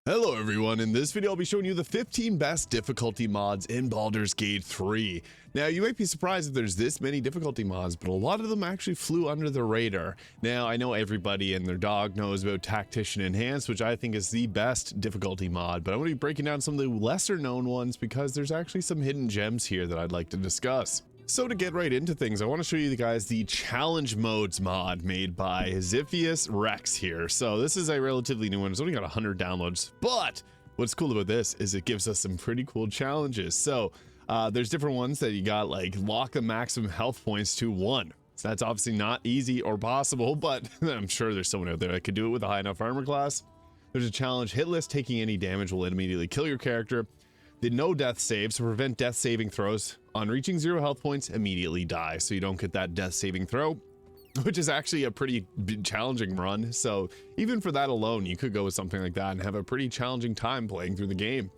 Hello everyone, in this video I'll be showing you the 15 best difficulty mods in Baldur's Gate 3. Now you might be surprised that there's this many difficulty mods, but a lot of them actually flew under the radar. Now I know everybody and their dog knows about Tactician Enhanced, which I think is the best difficulty mod, but I'm going to be breaking down some of the lesser known ones because there's actually some hidden gems here that I'd like to discuss. So to get right into things, I want to show you guys the challenge modes mod made by Ziphius Rex here. So this is a relatively new one. It's only got 100 downloads, but what's cool about this is it gives us some pretty cool challenges. So there's different ones that you got, like lock the maximum health points to 1. So that's obviously not easy or possible, but I'm sure there's someone out there that could do it with a high enough armor class. There's a challenge, hitless, taking any damage will immediately kill your character. The no death save, so prevent death saving throws. On reaching 0 health points, immediately die, so you don't get that death saving throw, which is actually a pretty challenging run. So even for that alone, you could go with something like that and have a pretty challenging time playing through the game.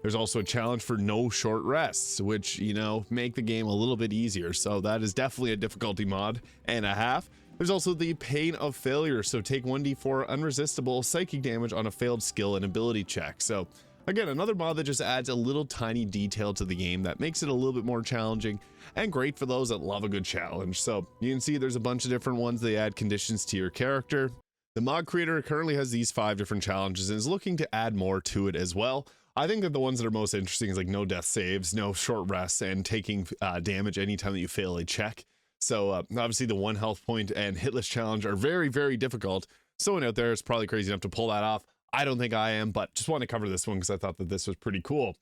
There's also a challenge for no short rests, which, you know, make the game a little bit easier. So that is definitely a difficulty mod and a half. There's also the pain of failure, so take 1d4 unresistible psychic damage on a failed skill and ability check. So again, another mod that just adds a little tiny detail to the game that makes it a little bit more challenging and great for those that love a good challenge. So you can see there's a bunch of different ones. They add conditions to your character. The mod creator currently has these 5 different challenges and is looking to add more to it as well. I think that the ones that are most interesting is like no death saves, no short rests, and taking damage anytime that you fail a check. So obviously the 1 health point and hitless challenge are very, very difficult. Someone out there is probably crazy enough to pull that off. I don't think I am, but just want to cover this one because I thought that this was pretty cool.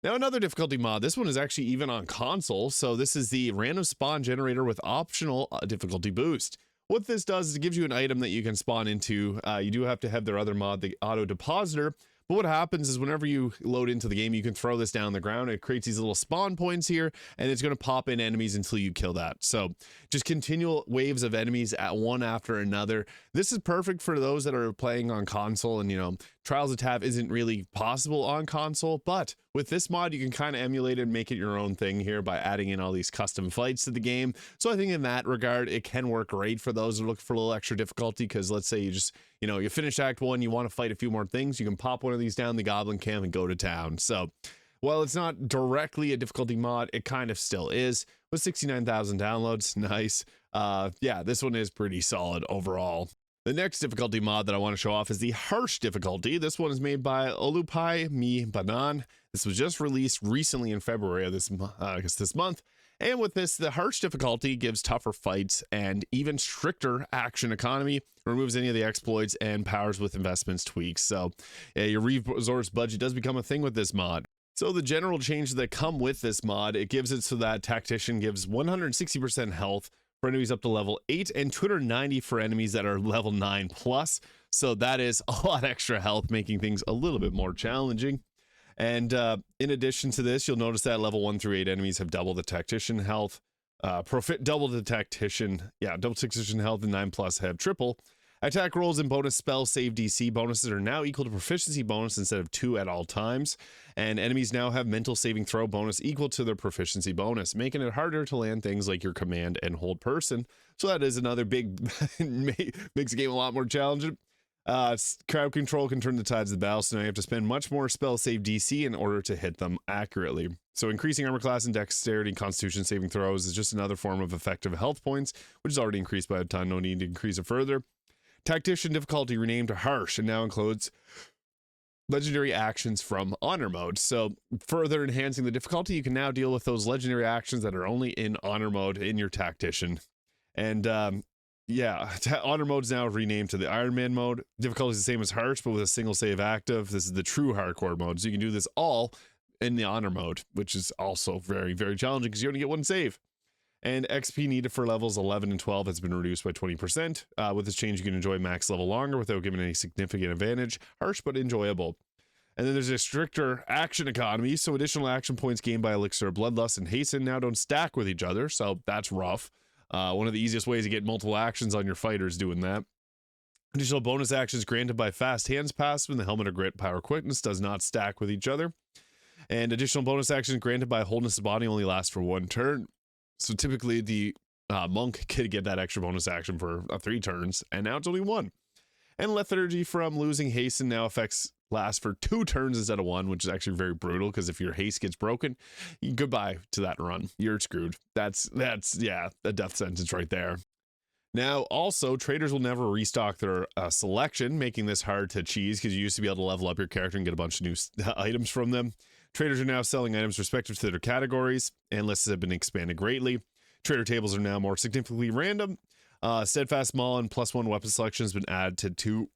Now another difficulty mod, this one is actually even on console. So this is the random spawn generator with optional difficulty boost. What this does is it gives you an item that you can spawn into. You do have to have their other mod, the auto depositor. But what happens is whenever you load into the game, you can throw this down the ground. It creates these little spawn points here, and it's going to pop in enemies until you kill that. So just continual waves of enemies at one after another. This is perfect for those that are playing on console, and you know, Trials of Tav isn't really possible on console, but with this mod, you can kind of emulate it and make it your own thing here by adding in all these custom fights to the game. So I think in that regard, it can work great for those who look for a little extra difficulty, because let's say you just, you know, you finish Act 1, you want to fight a few more things, you can pop one of these down the Goblin Camp and go to town. So while it's not directly a difficulty mod, it kind of still is. With 69,000 downloads, nice. Yeah, this one is pretty solid overall. The next difficulty mod that I want to show off is the harsh difficulty. This one is made by Olupai Mi Banan. This was just released recently in February of this month. And with this, the harsh difficulty gives tougher fights and even stricter action economy, removes any of the exploits, and powers with investments tweaks. So your resource budget does become a thing with this mod. So the general changes that come with this mod, it gives it so that Tactician gives 160% health for enemies up to level 8 and 290 for enemies that are level 9 plus. So that is a lot extra health, making things a little bit more challenging. And in addition to this, you'll notice that level 1 through 8 enemies have double the Tactician health, double the Tactician, double Tactician health, and 9 plus have triple. Attack rolls and bonus spell save DC bonuses are now equal to proficiency bonus instead of 2 at all times. And enemies now have mental saving throw bonus equal to their proficiency bonus, making it harder to land things like your command and hold person. So that is another big, makes the game a lot more challenging. Crowd control can turn the tides of the battle, so now you have to spend much more spell save DC in order to hit them accurately. So increasing armor class and dexterity and constitution saving throws is just another form of effective health points, which is already increased by a ton, no need to increase it further. Tactician difficulty renamed to harsh and now includes legendary actions from honor mode. So further enhancing the difficulty, you can now deal with those legendary actions that are only in honor mode in your Tactician. And honor mode is now renamed to the Iron Man mode. Difficulty is the same as harsh, but with a single save active. This is the true hardcore mode. So you can do this all in the honor mode, which is also very, very challenging because you only get 1 save. And XP needed for levels 11 and 12 has been reduced by 20%. With this change, you can enjoy max level longer without giving any significant advantage. Harsh, but enjoyable. And then there's a stricter action economy. So additional action points gained by Elixir of Bloodlust and Hasten now don't stack with each other. So that's rough. One of the easiest ways to get multiple actions on your fighters doing that. Additional bonus actions granted by Fast Hands passive and the Helmet of Grit Power Quickness does not stack with each other. And additional bonus actions granted by Wholeness of Body only last for 1 turn. So typically the monk could get that extra bonus action for 3 turns, and now it's only 1. And lethargy from losing hasten now affects last for 2 turns instead of 1, which is actually very brutal, because if your haste gets broken, goodbye to that run. You're screwed. That's yeah, a death sentence right there. Now, also, traders will never restock their selection, making this hard to cheese, because you used to be able to level up your character and get a bunch of new items from them. Traders are now selling items respective to their categories, and lists have been expanded greatly. Trader tables are now more significantly random. Steadfast Maul and +1 weapon selection has been added to 2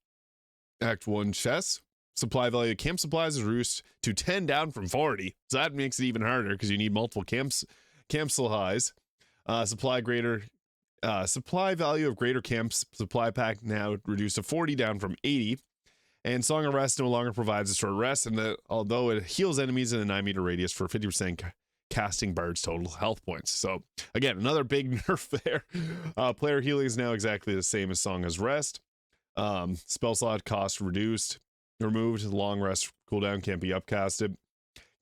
Act 1 chests. Supply value of camp supplies is reduced to 10 down from 40. So that makes it even harder, because you need multiple camp supplies. Supply value of greater camps supply pack now reduced to 40 down from 80. And Song of Rest no longer provides a short rest, and although it heals enemies in a 9-meter radius for 50% casting Bard's total health points. So again, another big nerf there. Player healing is now exactly the same as Song of Rest. Spell slot cost removed. Long rest cooldown can't be upcasted.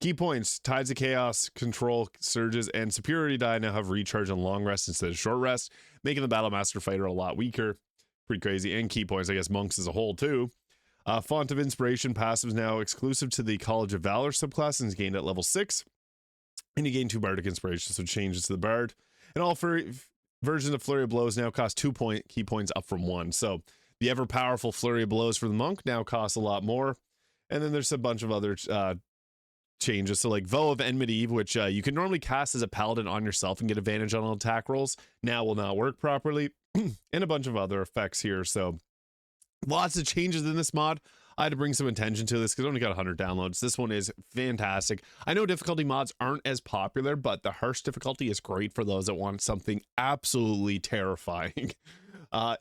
Key points: Tides of Chaos, Control, Surges, and Superiority die now have recharge on long rest instead of short rest, making the Battle Master Fighter a lot weaker. Pretty crazy. And key points, I guess, monks as a whole too. Font of Inspiration passive is now exclusive to the College of Valor subclass and is gained at level 6. And you gain 2 Bardic Inspiration, so changes to the Bard. And all versions of Flurry of Blows now cost 2 key points up from 1. So the ever powerful Flurry of Blows for the monk now costs a lot more. And then there's a bunch of other changes. So like Vow of Enmity, which you can normally cast as a paladin on yourself and get advantage on all attack rolls, now will not work properly. And a bunch of other effects here. So lots of changes in this mod. I had to bring some attention to this because I only got 100 downloads. This one is fantastic. I know difficulty mods aren't as popular, but the harsh difficulty is great for those that want something absolutely terrifying.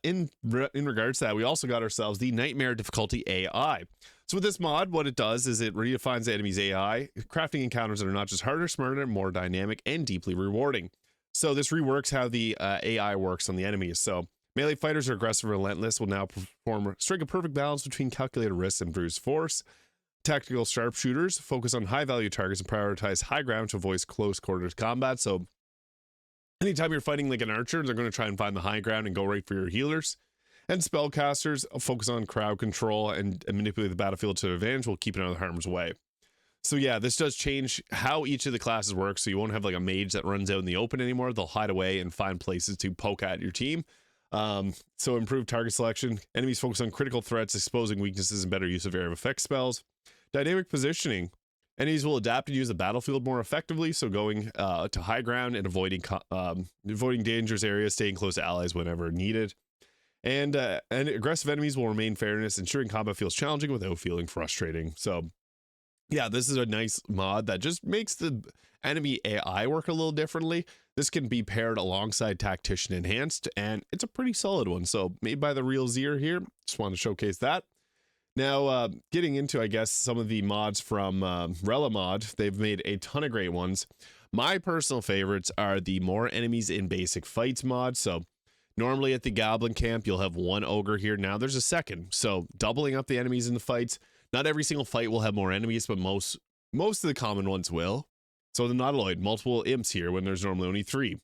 In regards to that, we also got ourselves the Nightmare difficulty AI. So with this mod, what it does is it redefines the enemy's AI, crafting encounters that are not just harder, smarter, more dynamic, and deeply rewarding. So this reworks how the AI works on the enemies. So melee fighters are aggressive and relentless, will now strike a perfect balance between calculated risks and brute force. Tactical sharpshooters focus on high-value targets and prioritize high ground to avoid close quarters combat. So anytime you're fighting like an archer, they're going to try and find the high ground and go right for your healers. And spellcasters focus on crowd control and manipulate the battlefield to their advantage while keeping out of harm's way. So yeah, this does change how each of the classes work. So you won't have like a mage that runs out in the open anymore. They'll hide away and find places to poke at your team. So improved target selection. Enemies focus on critical threats, exposing weaknesses, and better use of area of effect spells. Dynamic positioning. Enemies will adapt and use the battlefield more effectively, so going to high ground and avoiding dangerous areas, staying close to allies whenever needed. And aggressive enemies will remain fairness, ensuring combat feels challenging without feeling frustrating. So yeah, this is a nice mod that just makes the enemy AI work a little differently. This can be paired alongside Tactician Enhanced, and it's a pretty solid one. So made by the Real Zier here. Just want to showcase that. Now, getting into, I guess, some of the mods from Relamod, they've made a ton of great ones. My personal favorites are the More Enemies in Basic Fights mod. So normally at the Goblin Camp, you'll have 1 ogre here. Now there's a second. So doubling up the enemies in the fights. Not every single fight will have more enemies, but most of the common ones will. So the Nautiloid, multiple imps here when there's normally only 3.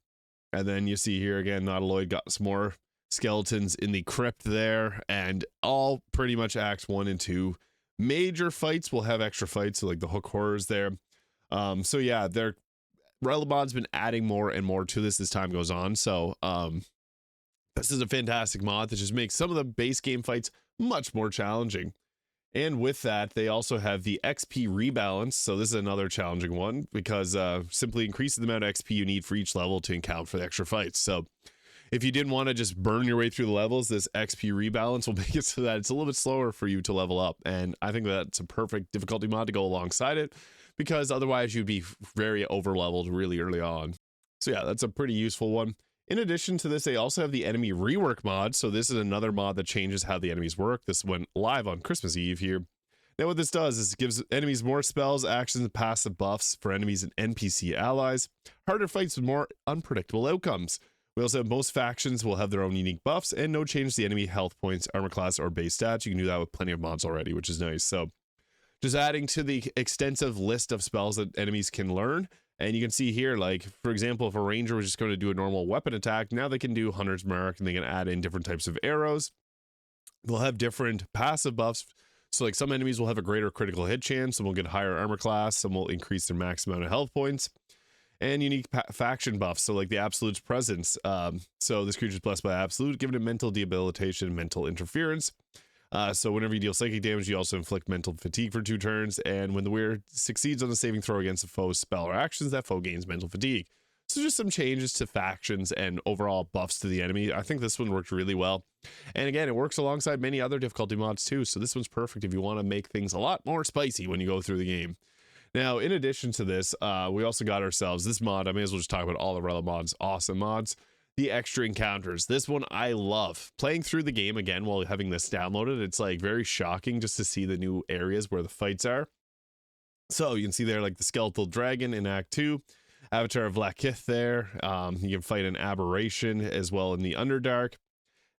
And then you see here again, Nautiloid got some more skeletons in the crypt there, and all pretty much acts 1 and 2. Major fights will have extra fights, so like the hook horrors there. So yeah, Relamod's been adding more and more to this as time goes on. So this is a fantastic mod that just makes some of the base game fights much more challenging. And with that, they also have the XP rebalance. So this is another challenging one because simply increases the amount of XP you need for each level to account for the extra fights. So if you didn't want to just burn your way through the levels, this XP rebalance will make it so that it's a little bit slower for you to level up. And I think that's a perfect difficulty mod to go alongside it, because otherwise you'd be very over leveled really early on. So yeah, that's a pretty useful one. In addition to this, they also have the enemy rework mod. So this is another mod that changes how the enemies work. This went live on Christmas Eve here. Now what this does is it gives enemies more spells, actions, and passive buffs for enemies and NPC allies. Harder fights with more unpredictable outcomes. We also have most factions will have their own unique buffs, and no change to the enemy health points, armor class, or base stats. You can do that with plenty of mods already, which is nice. So just adding to the extensive list of spells that enemies can learn. And you can see here, like, for example, if a ranger was just going to do a normal weapon attack, now they can do Hunter's Mark, and they can add in different types of arrows. They'll have different passive buffs. So like some enemies will have a greater critical hit chance, some will get higher armor class, some will increase their max amount of health points, and unique faction buffs. So like the Absolute's presence. So this creature is blessed by Absolute, giving it mental debilitation, mental interference. So whenever you deal psychic damage, you also inflict mental fatigue for 2 turns. And when the weird succeeds on a saving throw against a foe's spell or actions, that foe gains mental fatigue. So just some changes to factions and overall buffs to the enemy. I think this one worked really well. And again, it works alongside many other difficulty mods too. So this one's perfect if you want to make things a lot more spicy when you go through the game. Now, in addition to this, we also got ourselves this mod. I may as well just talk about all the relevant mods. Awesome mods. The extra encounters. This one I love. Playing through the game again while having this downloaded, it's like very shocking just to see the new areas where the fights are. So you can see there like the skeletal dragon in Act 2. Avatar of Lakith there. You can fight an aberration as well in the Underdark.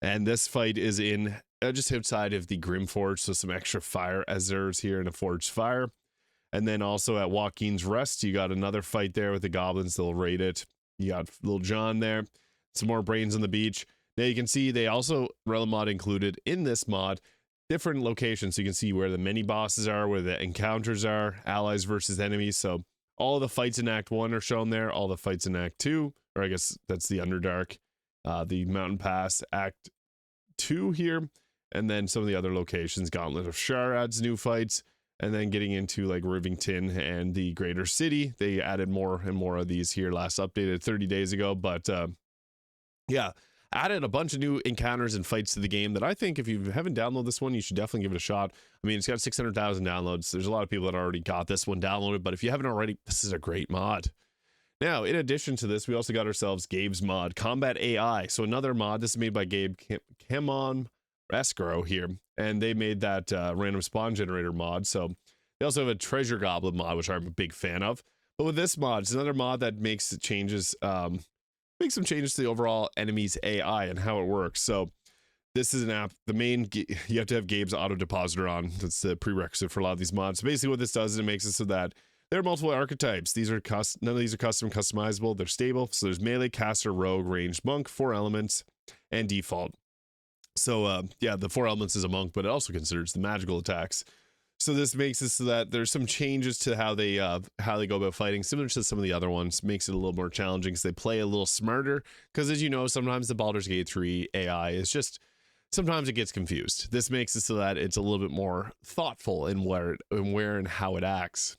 And this fight is in just outside of the Grimforge, so some extra fire Azers here in a Forged Fire. And then also at Joaquin's Rest, you got another fight there with the goblins. They'll raid it. You got Little John there. Some more brains on the beach. Now you can see they also, Relic mod included in this mod, different locations. So you can see where the mini bosses are, where the encounters are, allies versus enemies. So all of the fights in Act 1 are shown there. All the fights in Act 2, or I guess that's the Underdark, the Mountain Pass, Act 2 here. And then some of the other locations. Gauntlet of Shar adds new fights. And then getting into like Rivington and the Greater City. They added more and more of these here, last updated 30 days ago. But yeah, added a bunch of new encounters and fights to the game that I think if you haven't downloaded this one, you should definitely give it a shot. I mean, it's got 600,000 downloads. There's a lot of people that already got this one downloaded, but if you haven't already, this is a great mod. Now, in addition to this, we also got ourselves Gabe's mod, Combat AI. So another mod. This is made by Gabe Camon Escrow here, and they made that random spawn generator mod. So they also have a treasure goblin mod, which I'm a big fan of. But with this mod, it's another mod that makes changes, make some changes to the overall enemy's AI and how it works. So this is an app, you have to have Gabe's auto depositor on. That's the prerequisite for a lot of these mods. So basically what this does is it makes it so that there are multiple archetypes. None of these are customizable. They're stable. So there's melee, caster, rogue, ranged, monk, 4 elements, and default. So yeah, the 4 elements is a monk, but it also considers the magical attacks. So this makes it so that there's some changes to how they go about fighting, similar to some of the other ones. Makes it a little more challenging because they play a little smarter. Because as you know, sometimes the Baldur's Gate 3 AI is just, sometimes it gets confused. This makes it so that it's a little bit more thoughtful in where and how it acts.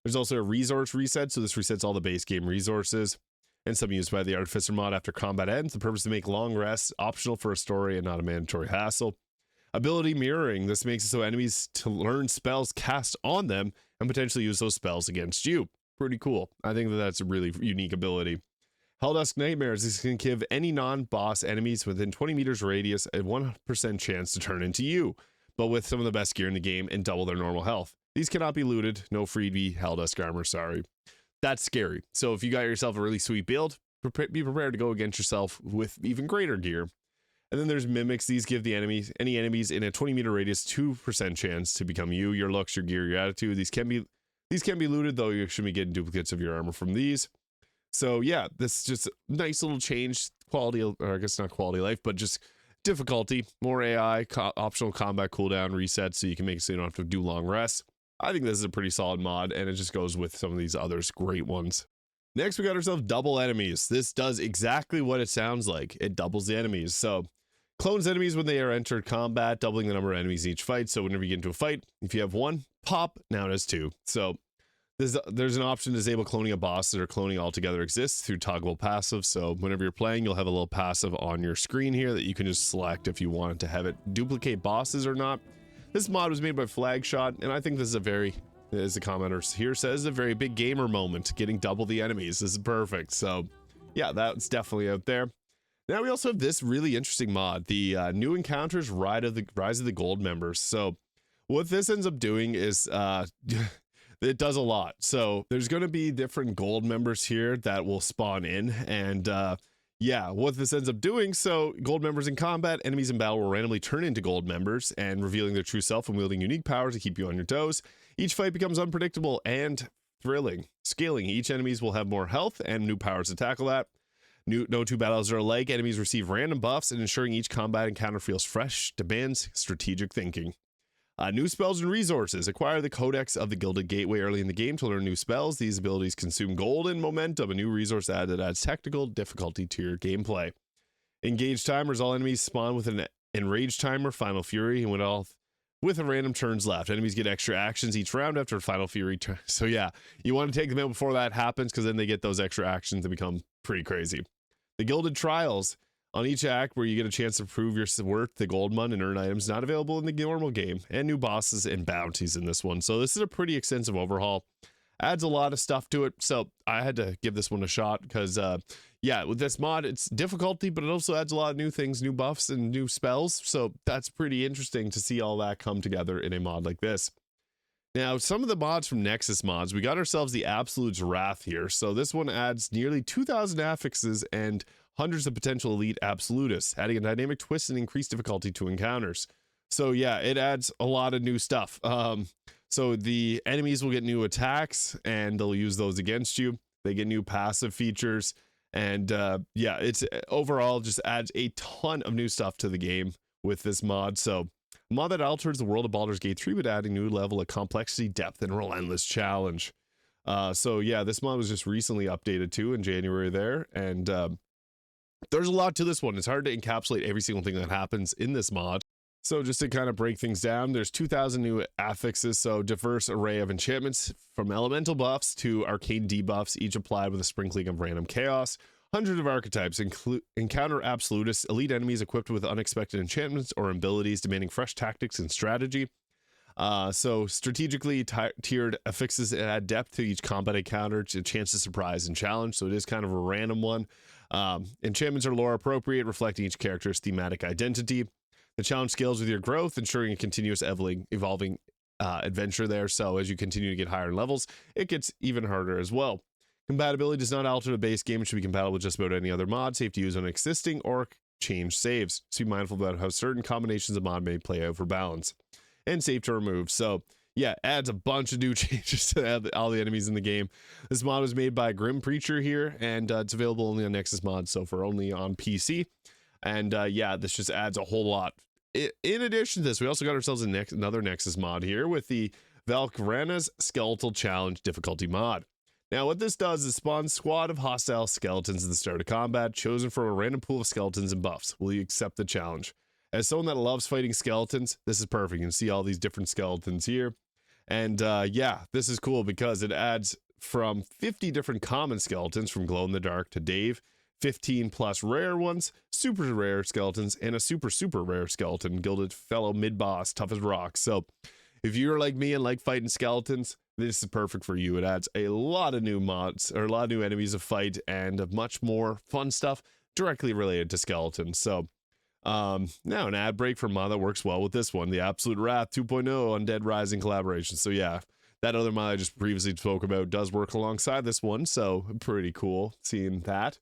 There's also a resource reset, so this resets all the base game resources, and some used by the Artificer mod after combat ends. The purpose is to make long rests optional for a story and not a mandatory hassle. Ability mirroring. This makes it so enemies to learn spells cast on them and potentially use those spells against you. Pretty cool. I think that that's a really unique ability. Helldusk Nightmares. This can give any non-boss enemies within 20 meters radius a 1% chance to turn into you, but with some of the best gear in the game and double their normal health. These cannot be looted. No freebie Helldusk armor, sorry. That's scary. So if you got yourself a really sweet build, be prepared to go against yourself with even greater gear. And then there's mimics. These give any enemies in a 20-meter radius 2% chance to become you, your looks, your gear, your attitude. These can be looted, though you shouldn't be getting duplicates of your armor from these. So yeah, this is just a nice little change. Quality, or I guess not quality of life, but just difficulty, more AI, optional combat cooldown reset, so you can make it so you don't have to do long rests. I think this is a pretty solid mod, and it just goes with some of these others great ones. Next, we got ourselves double enemies. This does exactly what it sounds like. It doubles the enemies. So clones enemies when they are entered combat, doubling the number of enemies in each fight. So whenever you get into a fight, if you have 1, pop, now it has 2. So there's an option to disable cloning of bosses or cloning altogether exists through toggleable passive. So whenever you're playing, you'll have a little passive on your screen here that you can just select if you wanted to have it duplicate bosses or not. This mod was made by Flagshot, and I think this is a very, as the commenter here says, a very big gamer moment, getting double the enemies. This is perfect. So yeah, that's definitely out there. Now we also have this really interesting mod, the new encounters Rise of the Gold members. So what this ends up doing is it does a lot. So there's going to be different gold members here that will spawn in, and yeah, what this ends up doing, so gold members in combat, enemies in battle will randomly turn into gold members and revealing their true self and wielding unique powers to keep you on your toes. Each fight becomes unpredictable and thrilling. Scaling, each enemies will have more health and new powers to tackle that. No two battles are alike. Enemies receive random buffs, and ensuring each combat encounter feels fresh demands strategic thinking. New spells and resources. Acquire the Codex of the Gilded Gateway early in the game to learn new spells. These abilities consume gold and momentum. A new resource added adds technical difficulty to your gameplay. Engage timers. All enemies spawn with an enraged timer, Final Fury, and went off with a random turns left. Enemies get extra actions each round after Final Fury. So yeah, you want to take them out before that happens, because then they get those extra actions that become pretty crazy. The Gilded Trials. On each act where you get a chance to prove your worth, the gold mun and earn items not available in the normal game, and new bosses and bounties in this one. So this is a pretty extensive overhaul. Adds a lot of stuff to it, so I had to give this one a shot because yeah, with this mod it's difficulty, but it also adds a lot of new things, new buffs and new spells, so that's pretty interesting to see all that come together in a mod like this. Now, some of the mods from Nexus mods, we got ourselves the Absolute's Wrath here. So this one adds nearly 2,000 affixes and hundreds of potential elite absolutists, adding a dynamic twist and increased difficulty to encounters. So yeah, it adds a lot of new stuff. So the enemies will get new attacks and they'll use those against you. They get new passive features, and yeah, it's overall just adds a ton of new stuff to the game with this mod. So a mod that alters the world of Baldur's Gate 3 with adding new level of complexity, depth, and relentless challenge. So yeah, this mod was just recently updated too in January there, and there's a lot to this one. It's hard to encapsulate every single thing that happens in this mod. So just to kind of break things down, there's 2,000 new affixes, so diverse array of enchantments from elemental buffs to arcane debuffs, each applied with a sprinkling of random chaos. Hundreds of archetypes encounter absolutists, elite enemies equipped with unexpected enchantments or abilities demanding fresh tactics and strategy. So strategically tiered affixes add depth to each combat encounter, to chance to surprise and challenge, so it is kind of a random one. Enchantments are lore appropriate, reflecting each character's thematic identity. The challenge scales with your growth, ensuring a continuous evolving adventure there. So as you continue to get higher in levels, it gets even harder as well. Compatibility does not alter the base game. It should be compatible with just about any other mod. Safe to use on existing or change saves. So be mindful about how certain combinations of mod may play out for balance. And safe to remove. So yeah, adds a bunch of new changes to all the enemies in the game. This mod was made by Grim Preacher here, and it's available only on Nexus mod, so for only on PC. And yeah, this just adds a whole lot. In addition to this, we also got ourselves another Nexus mod here with the Valkyrena's Skeletal Challenge difficulty mod. Now, what this does is spawn squad of hostile skeletons at the start of combat, chosen from a random pool of skeletons and buffs. Will you accept the challenge? As someone that loves fighting skeletons, this is perfect. You can see all these different skeletons here. And yeah, this is cool because it adds from 50 different common skeletons from glow in the dark to Dave, 15 plus rare ones, super rare skeletons, and a super rare skeleton, gilded fellow mid-boss, tough as rocks. So if you're like me and like fighting skeletons, this is perfect for you. It adds a lot of new mods, or a lot of new enemies to fight, and much more fun stuff directly related to skeletons. So now an ad break for mod that works well with this one, the Absolute Wrath 2.0 Undead Rising collaboration. So yeah, that other mod I just previously spoke about does work alongside this one, so pretty cool seeing that.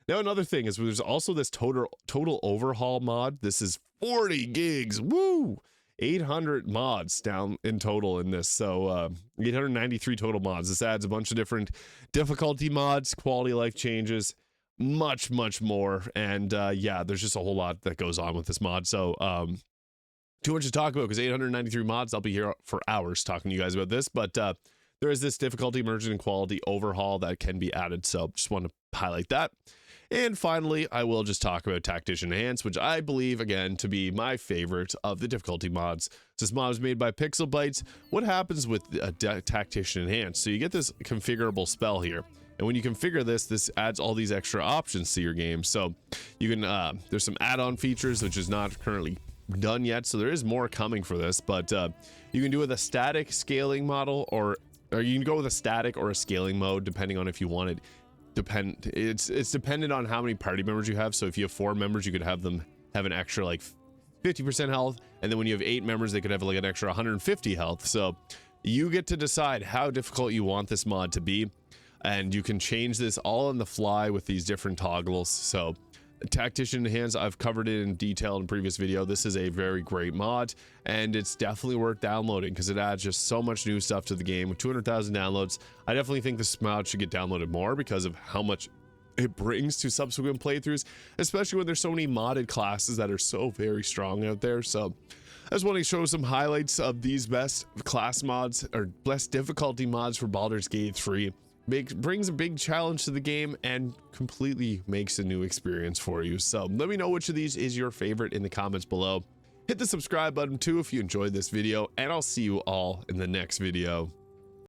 Now another thing is there's also this total overhaul mod. This is 40 gigs, woo! 800 mods down in total in this, so 893 total mods. This adds a bunch of different difficulty mods, quality of life changes, much more, and yeah, there's just a whole lot that goes on with this mod. So too much to talk about because 893 mods. I'll be here for hours talking to you guys about this, but there is this difficulty, immersion, and quality overhaul that can be added, so just want to highlight that. And finally, I will just talk about Tactician Enhance, which I believe, again, to be my favorite of the difficulty mods. This mod was made by Pixel Bytes. What happens with Tactician Enhance? So you get this configurable spell here. And when you configure this, this adds all these extra options to your game. So you can, there's some add-on features, which is not currently done yet. So there is more coming for this, but you can do it with a static scaling model, or you can go with a static or a scaling mode, depending on if you want it. It's dependent on how many party members you have. So if you have 4 members, you could have them have an extra like 50% health, and then when you have 8 members, they could have like an extra 150 health. So you get to decide how difficult you want this mod to be, and you can change this all on the fly with these different toggles. So Tactician Enhance, I've covered it in detail in a previous video. This is a very great mod, and it's definitely worth downloading because it adds just so much new stuff to the game. With 200,000 downloads, I definitely think this mod should get downloaded more because of how much it brings to subsequent playthroughs, especially when there's so many modded classes that are so very strong out there. So I just want to show some highlights of these best class mods or best difficulty mods for Baldur's Gate 3. Brings a big challenge to the game and completely makes a new experience for you. So let me know which of these is your favorite in the comments below. Hit the subscribe button too if you enjoyed this video, and I'll see you all in the next video.